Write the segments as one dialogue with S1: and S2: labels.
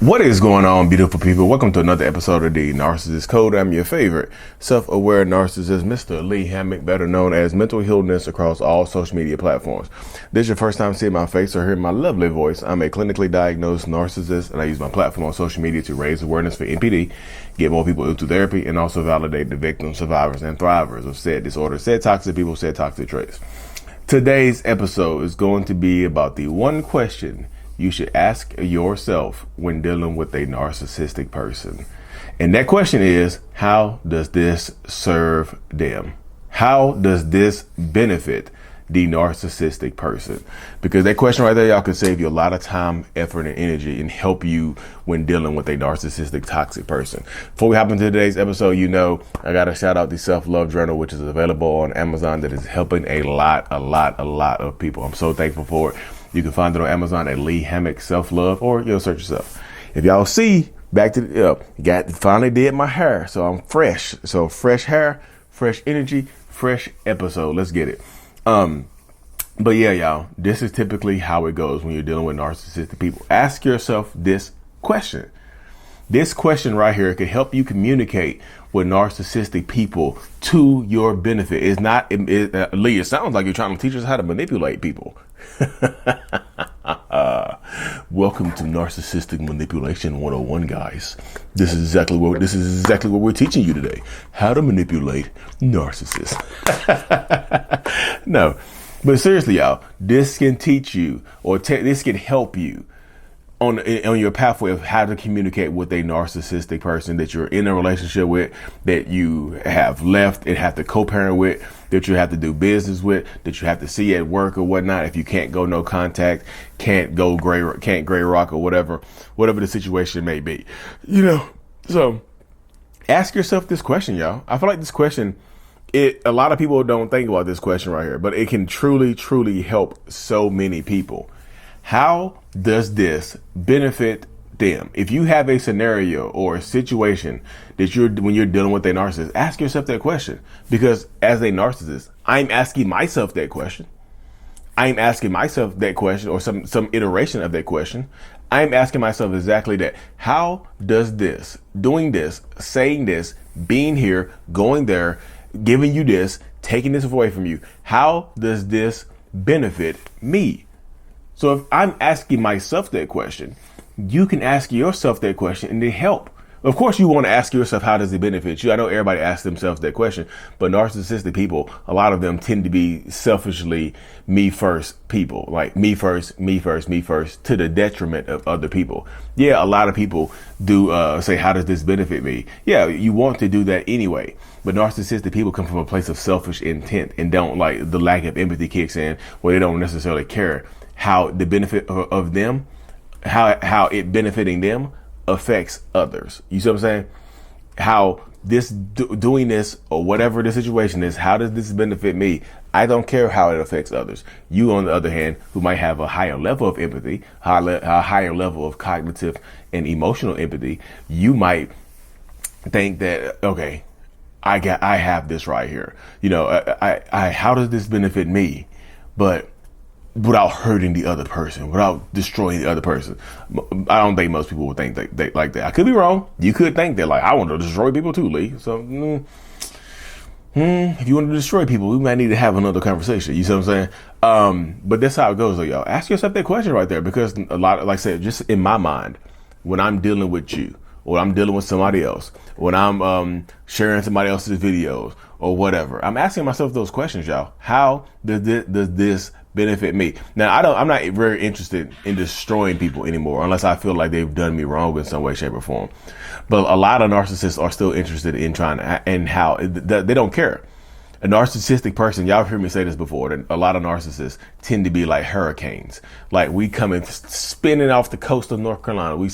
S1: What is going on, beautiful people? Welcome to another episode of the Narcissistic Code. I'm your favorite self-aware narcissist, Mr. Lee Hammock, better known as Mental Healness across all social media platforms. This is your first time seeing my face or hearing my lovely voice. I'm a clinically diagnosed narcissist, and I use my platform on social media to raise awareness for NPD, get more people into therapy, and also validate the victims, survivors, and thrivers of said disorder, said toxic people, said toxic traits. Today's episode is going to be about the one question you should ask yourself when dealing with a narcissistic person. And that question is, how does this serve them? How does this benefit the narcissistic person? Because that question right there, y'all, can save you a lot of time, effort, and energy and help you when dealing with a narcissistic, toxic person. Before we hop into today's episode, I got to shout out the Self-Love Journal, which is available on Amazon, that is helping a lot of people. I'm so thankful for it. You can find it on Amazon at Lee Hammock Self-Love, or you'll search yourself. If y'all see, back to the, finally did my hair, so I'm fresh. So fresh hair, fresh energy, fresh episode. Let's get it. But yeah, y'all, this is typically how it goes when you're dealing with narcissistic people. Ask yourself this question. This question right here could help you communicate with narcissistic people to your benefit. It's not, Lee, it sounds like you're trying to teach us how to manipulate people. Welcome to Narcissistic Manipulation 101, guys. This is exactly what we're teaching you today. How to manipulate narcissists. No, but seriously, y'all, this can teach you, or this can help you on your pathway of how to communicate with a narcissistic person that you're in a relationship with, that you have left and have to co-parent with, that you have to do business with, that you have to see at work or whatnot. If you can't go no contact, can't gray rock or whatever the situation may be, So ask yourself this question, y'all. I feel like this question, a lot of people don't think about this question right here, but it can truly help so many people. How does this benefit them? If you have a scenario or a situation that when you're dealing with a narcissist, ask yourself that question. Because as a narcissist, I'm asking myself that question. I'm asking myself that question, or some iteration of that question. I'm asking myself exactly that. How does this, doing this, saying this, being here, going there, giving you this, taking this away from you, how does this benefit me? So if I'm asking myself that question, you can ask yourself that question and it help. Of course, you want to ask yourself, how does it benefit you? I know everybody asks themselves that question, but narcissistic people, a lot of them tend to be selfishly me first people, like me first, to the detriment of other people. Yeah, a lot of people do say, how does this benefit me? Yeah, you want to do that anyway. But narcissistic people come from a place of selfish intent and don't, like, the lack of empathy kicks in, where they don't necessarily care how the benefit of them, how it benefiting them affects others. You see what I'm saying? How this doing this, or whatever the situation is, how does this benefit me? I don't care how it affects others. You, on the other hand, who might have a higher level of empathy, a higher level of cognitive and emotional empathy, you might think that, okay, I have this right here. How does this benefit me? But without hurting the other person, without destroying the other person. I don't think most people would think like that. I could be wrong. You could think that, like, I want to destroy people too, Lee. So, if you want to destroy people, we might need to have another conversation. You see what I'm saying? But that's how it goes, though, y'all. Ask yourself that question right there, because a lot, like I said, just in my mind, when I'm dealing with you, or I'm dealing with somebody else, when I'm sharing somebody else's videos or whatever, I'm asking myself those questions, y'all. How does this benefit me? Now, I'm not very interested in destroying people anymore, unless I feel like they've done me wrong in some way, shape, or form. But a lot of narcissists are still interested in trying to, and how they don't care. A narcissistic person, y'all have heard me say this before, that a lot of narcissists tend to be like hurricanes. Like, we coming spinning off the coast of North Carolina. We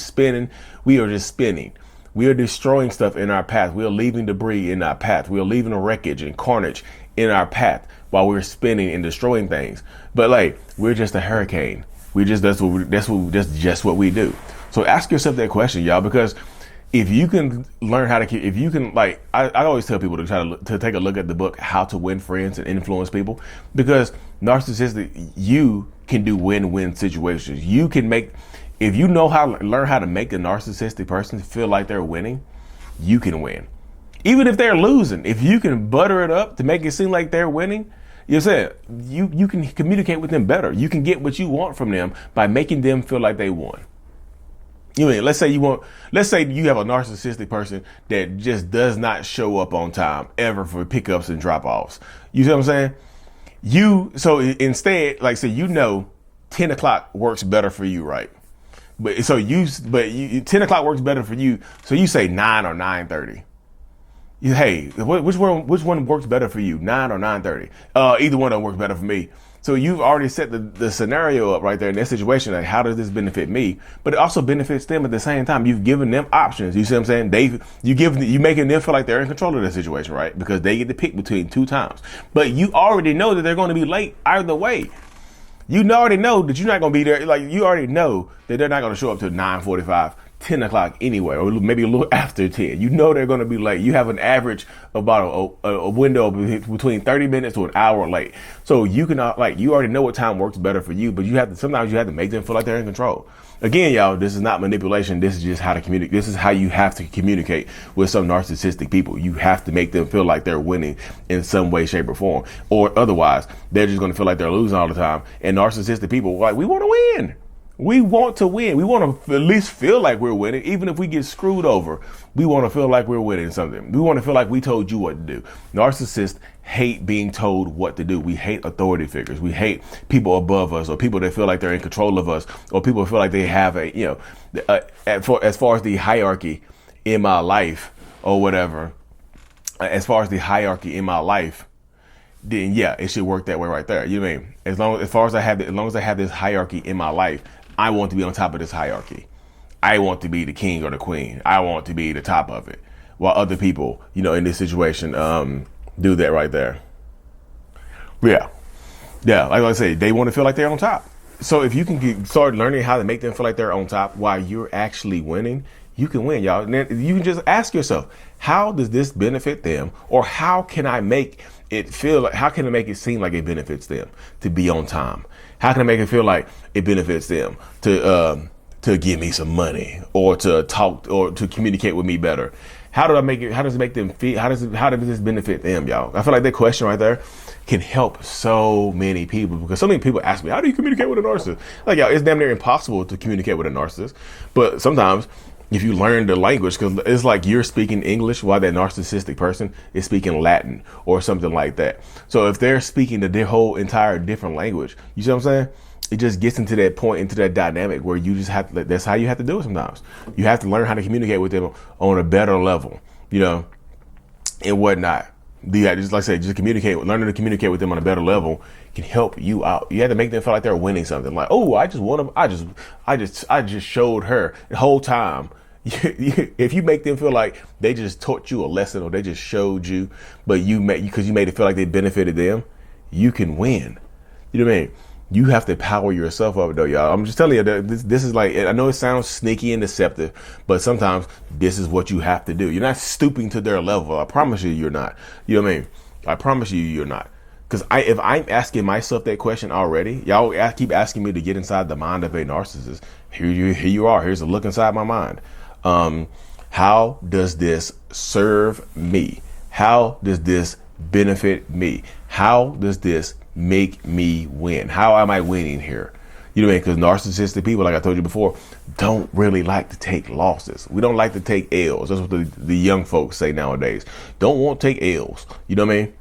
S1: are just spinning. We are destroying stuff in our path. We are leaving debris in our path. We are leaving wreckage and carnage in our path while we're spinning and destroying things. But, like, we're just a hurricane. That's just what we do. So ask yourself that question, y'all, because if you can learn how to, if you can, like, I always tell people to try to take a look at the book, How to Win Friends and Influence People, because narcissistic, you can do win-win situations. You can make If you know how to learn how to make the narcissistic person feel like they're winning, you can win. Even if they're losing, if you can butter it up to make it seem like they're winning, you said you can communicate with them better. You can get what you want from them by making them feel like they won. You mean, let's say you have a narcissistic person that just does not show up on time ever for pickups and drop-offs. You see what I'm saying? So instead, like say 10 o'clock works better for you, right? But 10 o'clock works better for you. So you say 9 or 9:30. Hey, which one works better for you, 9 or 9:30? Either one of them works better for me. So you've already set the scenario up right there in that situation. Like, how does this benefit me? But it also benefits them at the same time. You've given them options. You see what I'm saying? You making them feel like they're in control of the situation, right? Because they get to pick between two times. But you already know that they're going to be late either way. You already know that you're not going to be there. Like, you already know that they're not going to show up till 9:45. 10 o'clock anyway, or maybe a little after 10. You know they're going to be late. You have an average about a window between 30 minutes to an hour late. So you can you already know what time works better for you, but sometimes you have to make them feel like they're in control. Again, y'all, this is not manipulation. This is just how to communicate. This is how you have to communicate with some narcissistic people. You have to make them feel like they're winning in some way, shape, or form, or otherwise they're just going to feel like they're losing all the time. And narcissistic people, we want to win. We want to win. We want to at least feel like we're winning. Even if we get screwed over, we want to feel like we're winning something. We want to feel like we told you what to do. Narcissists hate being told what to do. We hate authority figures. We hate people above us, or people that feel like they're in control of us, or people who feel like they have as far as the hierarchy in my life or whatever, as far as the hierarchy in my life, then yeah, it should work that way right there. You know what I mean? As long as I have this hierarchy in my life, I want to be on top of this hierarchy. I want to be the king or the queen. I want to be the top of it. While other people, in this situation, do that right there. Yeah. Like I say, they want to feel like they're on top. So if you can start learning how to make them feel like they're on top while you're actually winning, you can win, y'all. And then you can just ask yourself, how does this benefit them? Or how can I make it seem like it benefits them to be on time? How can I make it feel like it benefits them to give me some money, or to talk, or to communicate with me better? How does it make them feel? How does this benefit them, y'all? I feel like that question right there can help so many people, because so many people ask me, how do you communicate with a narcissist? Like, y'all, it's damn near impossible to communicate with a narcissist. But sometimes if you learn the language, because it's like you're speaking English while that narcissistic person is speaking Latin or something like that. So if they're speaking their whole entire different language, you see what I'm saying? It just gets into that point, into that dynamic where you just have to, that's how you have to do it sometimes. You have to learn how to communicate with them on a better level, and whatnot. Just like I said, learning to communicate with them on a better level can help you out. You have to make them feel like they're winning something. Like, oh, I just showed her the whole time. If you make them feel like they just taught you a lesson, or they just showed you, but because you made it feel like they benefited them, you can win. You know what I mean? You have to power yourself up, though, y'all. I'm just telling you that this is like, I know it sounds sneaky and deceptive, but sometimes this is what you have to do. You're not stooping to their level. I promise you, you're not. You know what I mean? I promise you're not. Because if I'm asking myself that question already, y'all keep asking me to get inside the mind of a narcissist. Here you are. Here's a look inside my mind. How does this serve me? How does this benefit me? How does this make me win? How am I winning here? You know what I mean? Because narcissistic people, like I told you before, don't really like to take losses. We don't like to take L's. That's what the young folks say nowadays. Don't want to take L's. You know what I mean?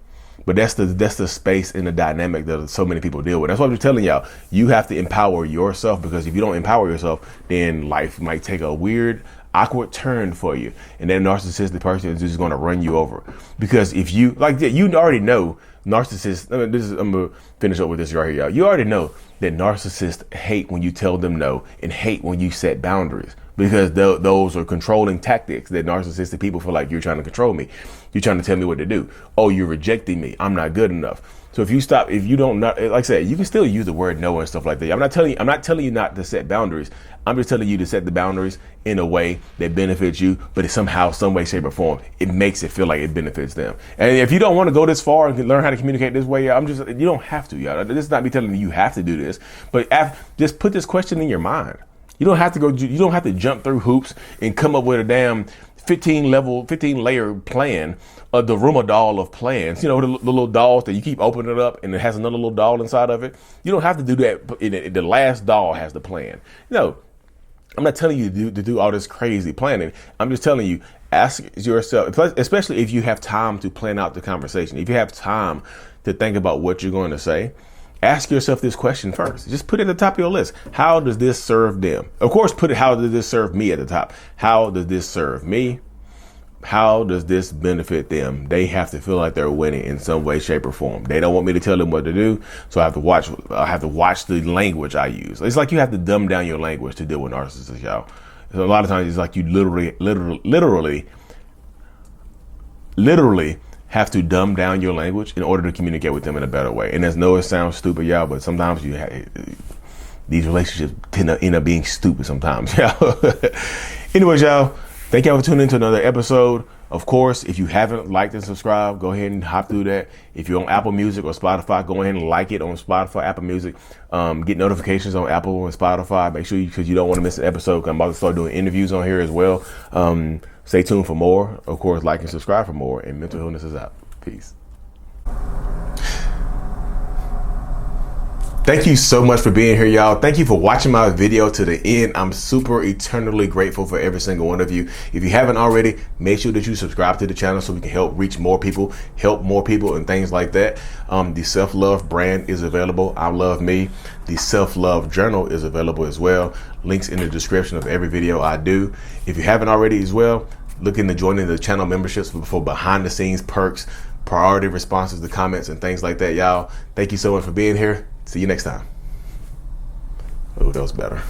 S1: But that's the space and the dynamic that so many people deal with. That's what I'm telling y'all. You have to empower yourself, because if you don't empower yourself, then life might take a weird, awkward turn for you. And that narcissistic person is just going to run you over. Because if you, you already know narcissists, I'm going to finish up with this right here, y'all. You already know that narcissists hate when you tell them no, and hate when you set boundaries, because those are controlling tactics that narcissistic people feel like you're trying to control me. You're trying to tell me what to do. Oh, you're rejecting me. I'm not good enough. So if you don't, like I said, you can still use the word no and stuff like that. I'm not telling you not to set boundaries. I'm just telling you to set the boundaries in a way that benefits you, but it somehow, some way, shape, or form, it makes it feel like it benefits them. And if you don't want to go this far and learn how to communicate this way, you don't have to, y'all. This is not me telling you have to do this, but just put this question in your mind. You don't have to you don't have to jump through hoops and come up with a damn 15 layer plan of the Doll of plans. You know, the little dolls that you keep opening it up and it has another little doll inside of it. You don't have to do that. The last doll has the plan. No, I'm not telling you to do all this crazy planning. I'm just telling you, ask yourself, especially if you have time to plan out the conversation, if you have time to think about what you're going to say, ask yourself this question first. Just put it at the top of your list. How does this serve them? Of course, how does this serve me at the top? How does this serve me? How does this benefit them? They have to feel like they're winning in some way, shape, or form. They don't want me to tell them what to do, so I have to watch the language I use. It's like you have to dumb down your language to deal with narcissists, y'all. So a lot of times it's like you literally have to dumb down your language in order to communicate with them in a better way. And it sounds stupid, y'all, but sometimes these relationships tend to end up being stupid sometimes, y'all. Anyways, y'all, thank y'all for tuning into another episode. Of course, if you haven't liked and subscribed, go ahead and hop through that. If you're on Apple Music or Spotify, go ahead and like it on Spotify, Apple Music. Get notifications on Apple and Spotify. Make sure because you don't want to miss an episode. I'm about to start doing interviews on here as well. Stay tuned for more. Of course, like and subscribe for more. And mental illness is out. Peace. Thank you so much for being here, y'all. Thank you for watching my video to the end. I'm super eternally grateful for every single one of you. If you haven't already, make sure that you subscribe to the channel so we can help reach more people, help more people and things like that. The self-love brand is available. I love me. The self-love journal is available as well. Links in the description of every video I do. If you haven't already as well, look into joining the channel memberships for behind the scenes perks, priority responses to comments and things like that, y'all. Thank you so much for being here. See you next time. Oh, that was better.